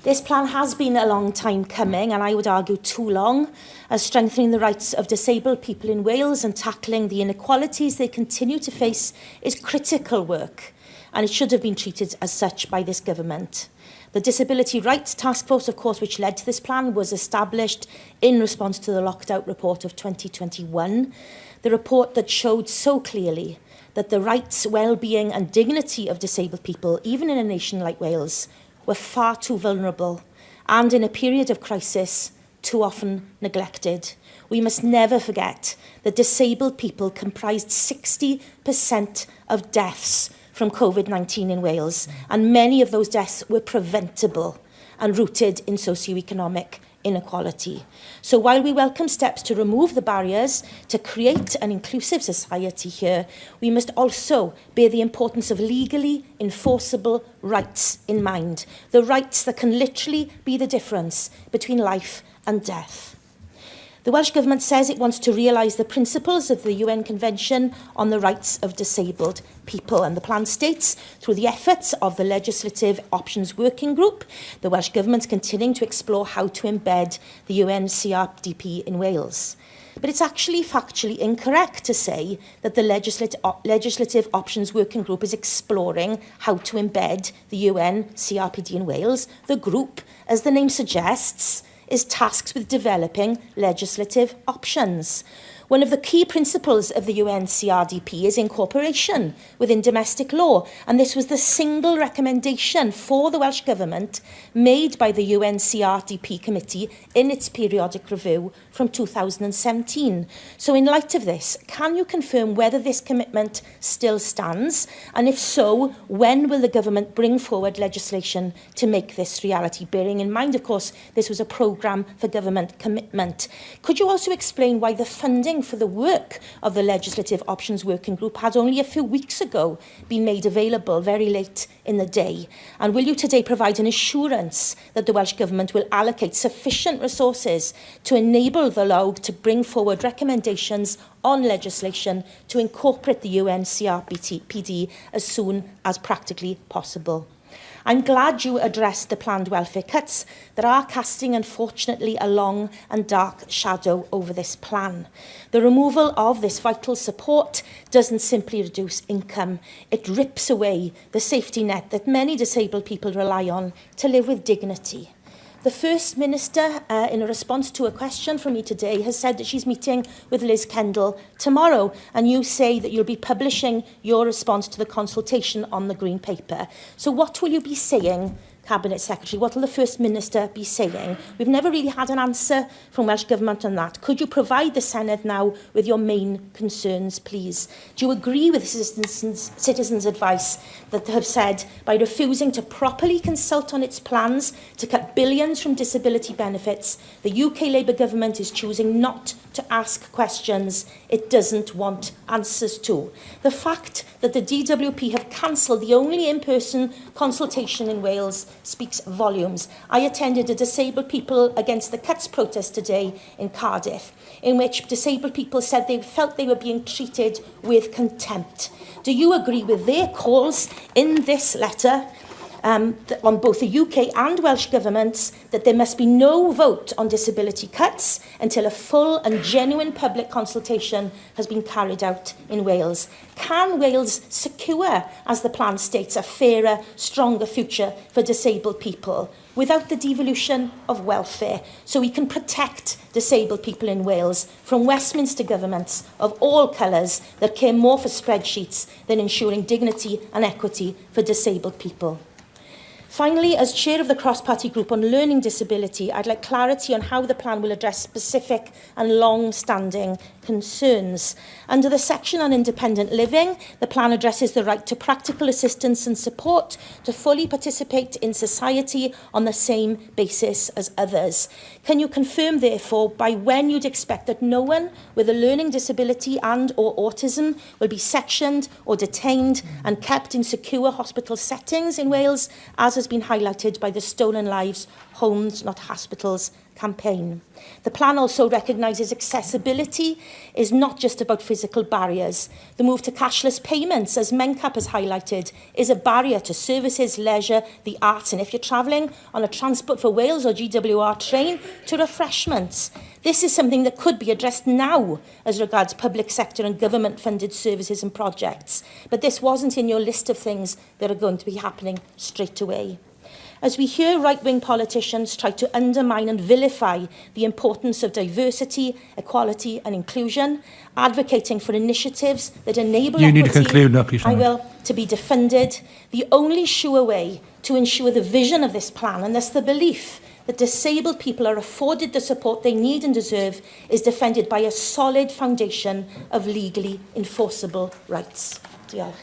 This plan has been a long time coming, and I would argue too long, as strengthening the rights of disabled people in Wales and tackling the inequalities they continue to face is critical work, and it should have been treated as such by this government. The Disability Rights Task Force, of course, which led to this plan, was established in response to the locked-out report of 2021, the report that showed so clearly that the rights, well-being and dignity of disabled people, even in a nation like Wales, were far too vulnerable and, in a period of crisis, too often neglected. We must never forget that disabled people comprised 60% of deaths from COVID-19 in Wales, and many of those deaths were preventable and rooted in socioeconomic inequality. So while we welcome steps to remove the barriers to create an inclusive society here, we must also bear the importance of legally enforceable rights in mind, the rights that can literally be the difference between life and death. The Welsh Government says it wants to realise the principles of the UN Convention on the Rights of Disabled People, and the plan states, through the efforts of the Legislative Options Working Group, the Welsh Government is continuing to explore how to embed the UN CRDP in Wales. But it's actually factually incorrect to say that the Legislative Options Working Group is exploring how to embed the UN CRPD in Wales. The group, as the name suggests, is tasked with developing legislative options. One of the key principles of the UN CRDP is incorporation within domestic law, and this was the single recommendation for the Welsh Government made by the UN CRDP Committee in its periodic review from 2017. So in light of this, can you confirm whether this commitment still stands? And if so, when will the government bring forward legislation to make this reality? Bearing in mind, of course, this was a programme for government commitment. Could you also explain why the funding for the work of the Legislative Options Working Group had only a few weeks ago been made available very late in the day? And will you today provide an assurance that the Welsh Government will allocate sufficient resources to enable the LOG to bring forward recommendations on legislation to incorporate the UN CRPD as soon as practically possible? I'm glad you addressed the planned welfare cuts that are casting, unfortunately, a long and dark shadow over this plan. The removal of this vital support doesn't simply reduce income. It rips away the safety net that many disabled people rely on to live with dignity. The First Minister, in a response to a question from me today, has said that she's meeting with Liz Kendall tomorrow, and you say that you'll be publishing your response to the consultation on the Green Paper. So what will you be saying, Cabinet Secretary? What will the First Minister be saying? We've never really had an answer from Welsh Government on that. Could you provide the Senedd now with your main concerns, please? Do you agree with citizens' advice that have said, by refusing to properly consult on its plans to cut billions from disability benefits, the UK Labour Government is choosing not to ask questions it doesn't want answers to? The fact that the DWP have cancelled the only in-person consultation in Wales speaks volumes. I attended a Disabled People Against the Cuts protest today in Cardiff, in which disabled people said they felt they were being treated with contempt. Do you agree with their calls in this letter on both the UK and Welsh governments that there must be no vote on disability cuts until a full and genuine public consultation has been carried out in Wales? Can Wales secure, as the plan states, a fairer, stronger future for disabled people without the devolution of welfare, so we can protect disabled people in Wales from Westminster governments of all colours that care more for spreadsheets than ensuring dignity and equity for disabled people? Finally, as chair of the cross-party group on learning disability, I'd like clarity on how the plan will address specific and long-standing concerns. Under the section on independent living, the plan addresses the right to practical assistance and support to fully participate in society on the same basis as others. Can you confirm, therefore, by when you'd expect that no one with a learning disability and or autism will be sectioned or detained and kept in secure hospital settings in Wales, as has been highlighted by the Stolen Lives, Homes Not Hospitals campaign. The plan also recognises accessibility is not just about physical barriers. The move to cashless payments, as Mencap has highlighted, is a barrier to services, leisure, the arts, and if you're travelling on a Transport for Wales or GWR train, to refreshments. This is something that could be addressed now as regards public sector and government-funded services and projects. But this wasn't in your list of things that are going to be happening straight away. As we hear right-wing politicians try to undermine and vilify the importance of diversity, equality and inclusion, advocating for initiatives that enable you need to conclude now, please. To be defunded, the only sure way to ensure the vision of this plan, and thus the belief that disabled people are afforded the support they need and deserve, is defended by a solid foundation of legally enforceable rights. Diolch.